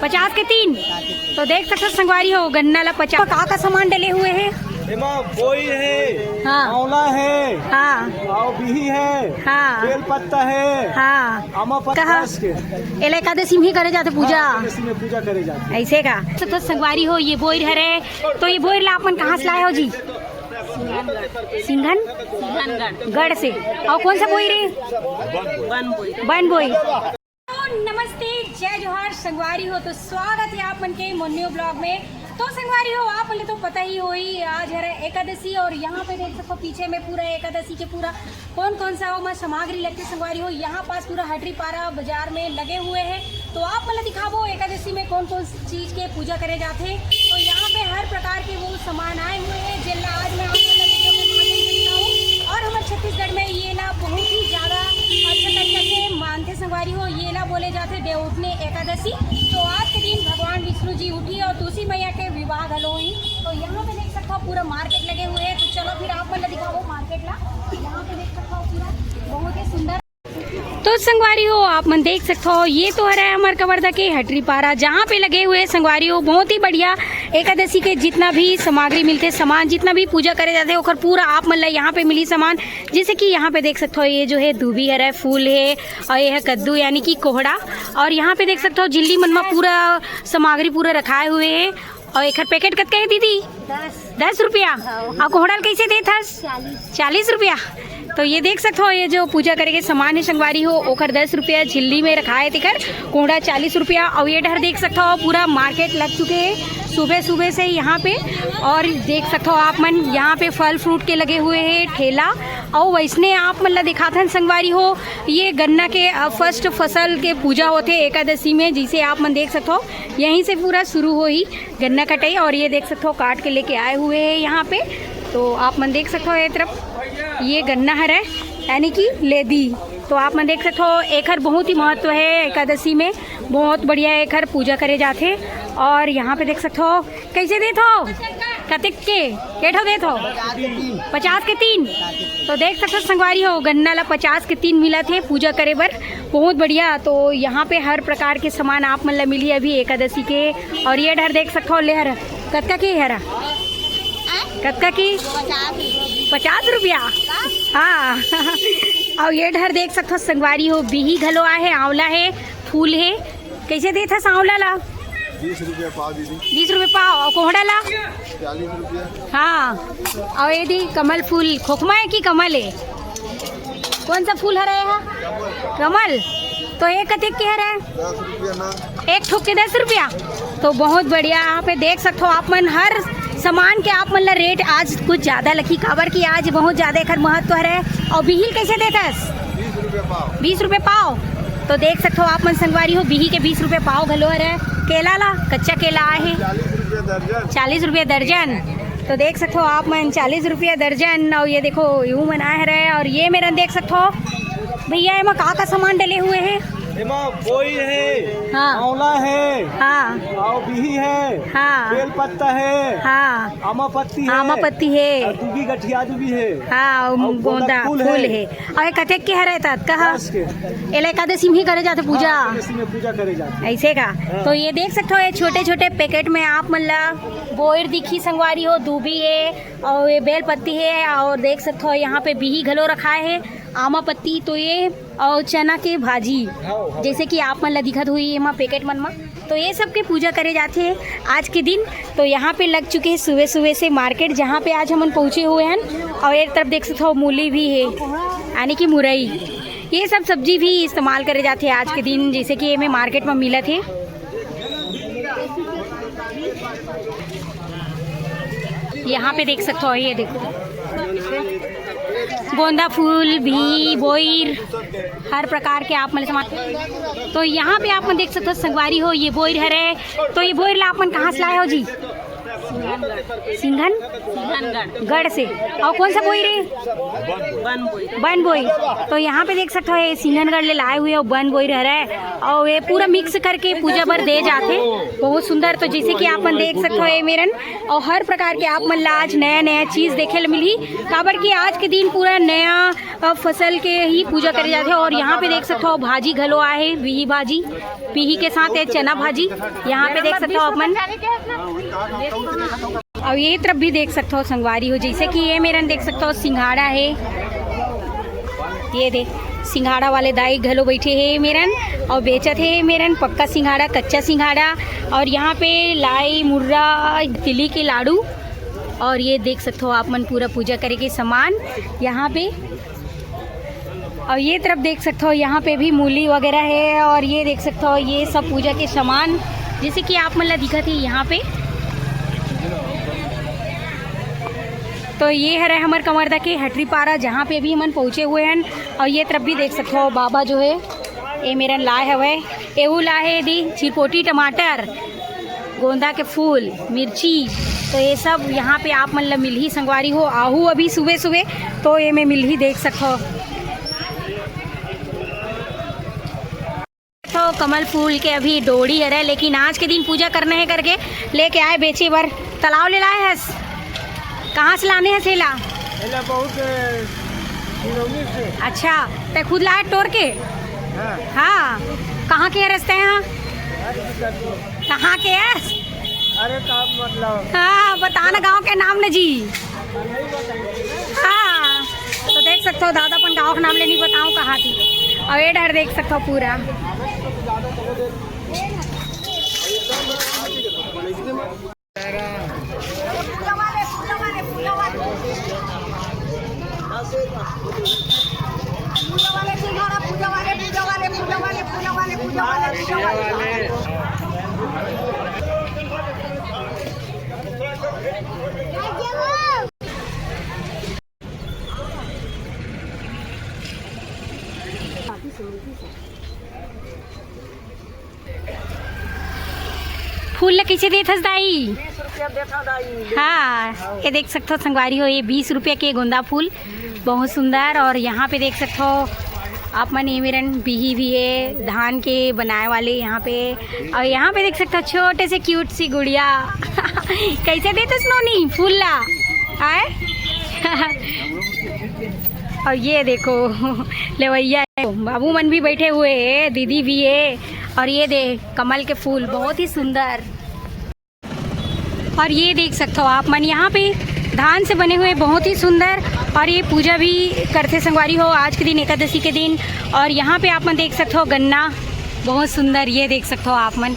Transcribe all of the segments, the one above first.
50 के 3। तो देख सकते हो संगवारी हो गन्ना ला 50 का सामान डले हुए हैं। बोई है, हाँ, आंवला है, हाँ, और बिही है, हाँ, बेल पत्ता है, हाँ, आमा पत्ता कहा के एला एकादशी में करे जाते पूजा। इसी में पूजा करे जाते। ऐसे का तो संगवारी हो ये बोर हरे। तो ये बोर ला अपन कहाँ से लाए हो जी? सिंघन गढ़ से। और कौन सा बोई रे? बन बोई। नमस्ते, जय जोहार संगवारी हो। तो स्वागत है आप मन के मोन्यू ब्लॉग में। तो संगवारी हो आप तो पता ही हो ही आज है एकादशी और यहाँ पे देख सकते हो पीछे में पूरा एकादशी के पूरा कौन सा वो सामग्री लगती संगवारी हो। यहाँ पास पूरा हटरी पारा बाजार में लगे हुए हैं। तो आप मतलब दिखाओ एकादशी में कौन चीज़ के पूजा करे जाते हैं। तो यहाँ पे हर प्रकार के वो सामान आए हुए हैं जिनला आज मैं और हमारे छत्तीसगढ़ में ये ना बहुत ही ज़्यादा अच्छा तरीके से मानते संगवारी हो। ये ना बोले जाते देवउठनी एकादशी। तो आज के दिन भगवान विष्णु जी उठी और तुलसी मैया के विवाह हलो हुई। तो यहाँ पे देख सकते हो पूरा मार्केट लगे हुए हैं। तो चलो फिर आप मतलब दिखाओ मार्केट ला। यहाँ पे देख सकते हो पूरा बहुत ही सुंदर। तो संगवारी हो आप मन देख सकते हो ये तो है हमारे कवर्धा के हटरी पारा जहाँ पे लगे हुए संगवारी हो बहुत ही बढ़िया एकादशी के जितना भी सामग्री मिलते सामान जितना भी पूजा करे जाते हैं पूरा आप मतलब यहाँ पे मिली सामान। जैसे कि यहाँ पे देख सकते हो ये जो है दूबी है फूल है और ये है कद्दू यानी कि कोहड़ा। और यहाँ पे देख सकते हो जिल्ली मन में पूरा सामग्री पूरा रखाए हुए है। और एक पैकेट कत है दीदी? 10 रुपया। और कोहड़ा कैसे दे था? 40 रुपया। तो ये देख सकते हो ये जो पूजा करेंगे सामान है संगवारी हो ओखर 10 रुपया झिल्ली में रखा है तिकर कोहड़ा 40 रुपया। और ये डर देख सकते हो पूरा मार्केट लग चुके हैं सुबह से यहाँ पे। और देख सकते हो आप मन यहाँ पे फल फ्रूट के लगे हुए हैं ठेला। और वैसने आप मतलब दिखाते हैं संगवारी हो ये गन्ना के फर्स्ट फसल के पूजा होते एकादशी में जिसे आप मन देख सकते हो यहीं से पूरा शुरू हो ही गन्ना कटाई। और ये देख सकते हो काट के लेके आए हुए हैं यहाँ पे। तो आप मन देख सकते हो ये तरफ ये गन्ना है यानी कि लेदी। तो आप मन देख सकते हो एकर बहुत ही महत्व है एकादशी में बहुत बढ़िया एकर पूजा करे जाते। और यहाँ पे देख सकते हो कैसे देते हो कतिक के केठो देते हो? 50 के 3। तो देख सकते हो संगवारी हो गन्ना ला 50 के 3 मिला थे पूजा करे बर बहुत बढ़िया। तो यहाँ पे हर प्रकार के सामान आप मतलब मिली अभी एकादशी के। और ये डर देख सकते हो लेहर कतका की हरा कतका की 50 रुपया। हाँ और ये डर देख सकते हो संगवारी हो बिही घलो है आंवला है फूल है। कैसे देता आंवला ला? 20 रुपया पाव दीदी। 20 रुपये पाव। और कोहड़ा ला? 40 रुपया। हाँ और ये दी कमल फूल खोखमा है कि कमल है? कौन सा फूल हरा है? कमल। तो एक कतिक के हरा है? 10 रुपया ना। एक ठोक के 10 रुपया। तो बहुत बढ़िया यहाँ पे देख सकते हो आप मन हर सामान के आप मतलब रेट आज कुछ ज़्यादा लखी काबर की आज बहुत ज़्यादा एक महत्व है। और बिहिल कैसे देता है? 20 रुपया पाव। 20 रुपये पाव। तो देख सकते हो आप मन संगवारी हो बिही के 20 रुपये पाव घलो है। केला ला कच्चा केला है 40 रुपये दर्जन। तो देख सकते हो आप मन 40 रुपये दर्जन। और ये देखो यूँ मनाए रहे। और ये मेरा देख सकते हो भैया एमा का सामान डले हुए हैं? बोई है, हाँ, आंवला है, हाँ, और बिही है, हाँ, बेल पत्ता है, हाँ, आमा पत्ती है, आमा पत्ती है, दूबी गठिया दूबी है, हाँ, और गोंदा फूल है। और कतेक के हरे तात कहा एला एकादशी में ही करे जाते पूजा। एकादशी में पूजा करे जाते ऐसे का। तो ये देख सकते हो ये छोटे छोटे पैकेट में आप मतलब बोर दिखी संगवारी हो दूबी है और ये बेल पत्ती है। और देख सकते हो यहाँ पे बिही घलो रखा है आमा पत्ती। तो ये और चना के भाजी जैसे कि आप मन ला दिखत हुई एमा पैकेट मन में। तो ये सब के पूजा करे जाते हैं आज के दिन। तो यहाँ पे लग चुके हैं सुबह से मार्केट जहाँ पे आज हम पहुँचे हुए हैं। और एक तरफ देख सकते हो मूली भी है यानी कि मुरई। ये सब सब्जी भी इस्तेमाल करे जाते हैं आज के दिन जैसे कि ये में मार्केट में मिला थे। यहाँ पे देख सकते हो ये देखो गोंदा फूल भी बोईर हर प्रकार के आप मतलब सामान। तो यहाँ पे आप देख सकते हो संगवारी हो ये बोईर है। तो ये बोईर ला आप कहाँ से लाए हो जी? सिंघन गढ़ से। और कौन सा बोई रे? बन बोई। तो यहाँ पे देख सकते हो ये सिंघनगढ़ ले लाए हुए और बन बोई रह रहा है और ये पूरा मिक्स करके पूजा भर दे जाते, बहुत सुंदर। तो जैसे कि आप मन देख सकते हो ये मेरन और हर प्रकार के आप मन ला आज नया नया चीज़ देखे मिली, काबर कि आज के दिन पूरा नया फसल के ही पूजा करे जाते हैं। और यहाँ पे देख सकते हो भाजी घलो आए, बिही भाजी, बिही के साथ है चना भाजी। यहाँ पे देख सकते हो आप मन और ये तरफ भी देख सकते हो संगवारी हो, जैसे कि ये मेरन देख सकते हो सिंघाड़ा है, ये देख सिंघाड़ा वाले दाई घलो बैठे हैं मेरन और बेचत है मेरन पक्का सिंघाड़ा, कच्चा सिंघाड़ा। और यहाँ पे लाई मुर्रा तिली के लाडू और ये देख सकते हो आप मन पूरा पूजा करे के सामान यहाँ पे। और ये तरफ देख सकते हो यहाँ पे भी मूली वगैरह है और ये देख सकते हो ये सब पूजा के सामान जैसे कि आप मन ला दिखा थी यहाँ पे। तो ये है हमारे कमरदा के हटरी पारा जहाँ पे भी हम पहुँचे हुए हैं। और ये तरफ भी देख सकते हो बाबा जो है ये मेरा लाए हवे, एहू लाए दी चिरपोटी टमाटर, गोंदा के फूल, मिर्ची। तो ये सब यहाँ पे आप मन ला मिल ही संगवारी हो, आहू अभी सुबह सुबह तो ये में मिल ही देख सको। तो कमल फूल के अभी डोड़ी है, लेकिन आज के दिन पूजा करने है करके लेके आए बेचे बर। तालाब ले लाए है, कहाँ से लाने हैं सेला? बहुत अच्छा, तो खुद लाए तोड़ के? हाँ, कहाँ के रास्ते हैं? कहाँ के है? अरे काम मतलब हाँ बताना गांव के नाम न जी। हाँ तो देख सकते हो दादा अपन गांव का नाम ले नहीं बताऊँ कहाँ थी। और ये डर देख सकते हो पूरा फूल ला कैसे देत हस दाई? हाँ ये देख सकते हो संगवारी हो, ये 20 रुपये के गोंदा फूल बहुत सुंदर। और यहाँ पे देख सकते हो आप मन ये मेरन बिही भी है धान के बनाए वाले यहाँ पे। और यहाँ पे देख सकते हो छोटे से क्यूट सी गुड़िया कैसे देते स्नोनी फूल ला आए और ये देखो लेवैया बाबू मन भी बैठे हुए हैं, दीदी भी है। और ये देख कमल के फूल बहुत ही सुंदर। और ये देख सकते हो आप मन यहाँ पे धान से बने हुए बहुत ही सुंदर। और ये पूजा भी करते संगवारी हो आज के दिन, एकादशी के दिन। और यहाँ पे आप मन देख सकते हो गन्ना बहुत सुंदर, ये देख सकते हो आप मन।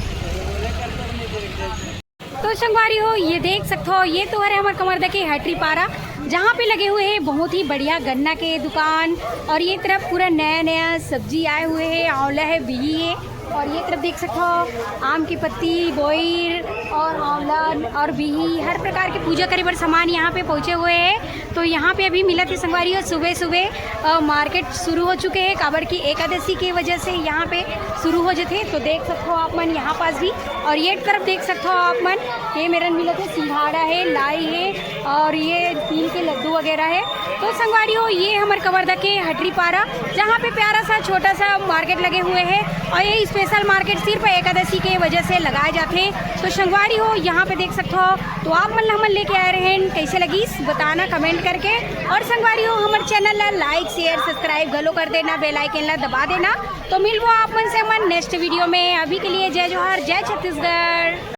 तो संगवारी हो ये देख सकते हो ये तो है हमारे कमरदा के हटरी पारा जहाँ पे लगे हुए हैं बहुत ही बढ़िया गन्ना के दुकान। और ये तरफ पूरा नया नया सब्जी आए हुए हैं, आंवला है, बिही है। और ये तरफ देख सकते हो आम की पत्ती, बोईर और आंवला और बिही हर प्रकार की पूजा करे पर सामान यहाँ पे पहुँचे हुए हैं। तो यहाँ पे अभी मिला थी संगवारी हो सुबह सुबह मार्केट शुरू हो चुके हैं, काबर की एकादशी की वजह से यहाँ पे शुरू हो जाते। तो देख सकते हो आप मन यहाँ पास भी। और ये तरफ देख सकते हो आप मन ये मेरा मिला थे सिंघाड़ा है, लाई है और ये तिल के लड्डू वगैरह है। तो संगवारी हो ये हमारे कमरदा के हटरी पारा जहाँ पे प्यारा सा छोटा सा मार्केट लगे हुए हैं। और ये स्पेशल मार्केट सिर्फ एकादशी के वजह से लगाए जाते हैं। तो संगवारी हो यहाँ पे देख सकते हो। तो आप मन हमन लेके आए रहे हैं, कैसे लगी बताना कमेंट करके। और संगवारी हो हमारे चैनल ला लाइक शेयर सब्सक्राइब घलो कर देना, बेल आइकन ला दबा देना। तो मिलबो आप मन से मन नेक्स्ट वीडियो में। अभी के लिए जय जोहार, जय छत्तीसगढ़।